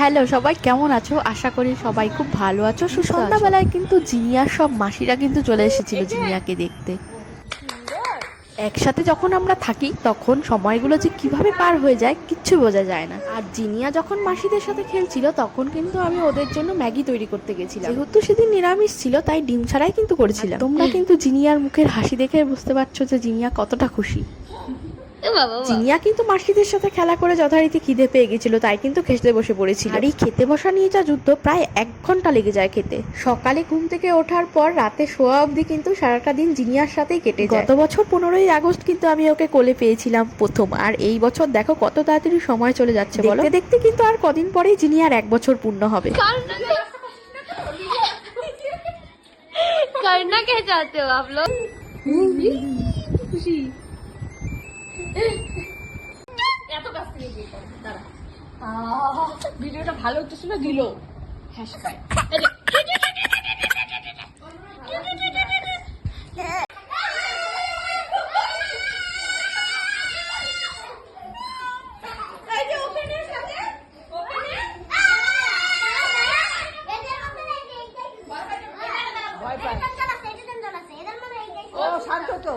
Hello সবাই কেমন আছো? আশা করি সবাই খুব ভালো আছো, সুস্থ আছো। সন্ধ্যাবেলায় কিন্তু জিনিয়ার সব মাসিরা কিন্তু চলে এসেছিল জিনিয়াকে দেখতে। একসাথে যখন আমরা থাকি তখন সময়গুলো যে কিভাবে পার হয়ে যায় কিচ্ছু বোঝা যায় না। আর জিনিয়া যখন মাসিদের সাথে খেলছিল তখন কিন্তু আমি ওদের জন্য ম্যাগি তৈরি করতে গেছিলাম। যেহেতু সেদিন নিরামিষ ছিল তাই ডিম ছাড়াই কিন্তু করেছিলাম। তোমরা কিন্তু জিনিয়ার মুখের হাসি দেখে বুঝতে পারছো যে জিনিয়া কতটা খুশি। জিনিয়া কিন্তু মাসিদের সাথে খেলা করে যথারীতি খিদে পেয়ে গেছিল, তাই কিন্তু খেতে বসে পড়েছিল। আর এই খেতে বসা নিয়ে যা যুদ্ধ, প্রায় 1 ঘন্টা লেগে যায় খেতে। সকালে ঘুম থেকে ওঠার পর রাতে শোয়া অবধি কিন্তু সারাটা দিন জিনিয়ার সাথেই কেটে যায়। গত বছর 15ই আগস্ট কিন্তু আমি ওকে কোলে পেয়েছিলাম প্রথম, আর এই বছর দেখো কত তাড়াতাড়ি সময় চলে যাচ্ছে বলো। দেখতে দেখতে কিন্তু আর কদিন পরেই জিনিয়ার 1 বছর পূর্ণ হবে। करना क्या चाहते हो आप लोग? এত কাছ থেকে বিয়ে করো দাঁড়া ভিডিওটা ভালো হচ্ছে না দিল হ্যাশট্যাগ ও শান্ত তো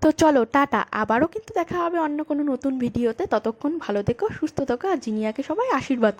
তো চলো টাটা, আবারও কিন্তু দেখা হবে অন্য কোনো নতুন ভিডিওতে। ততক্ষণ ভালো থেকো, সুস্থ থেকো, আর জিনিয়াকে সবাই আশীর্বাদ করো।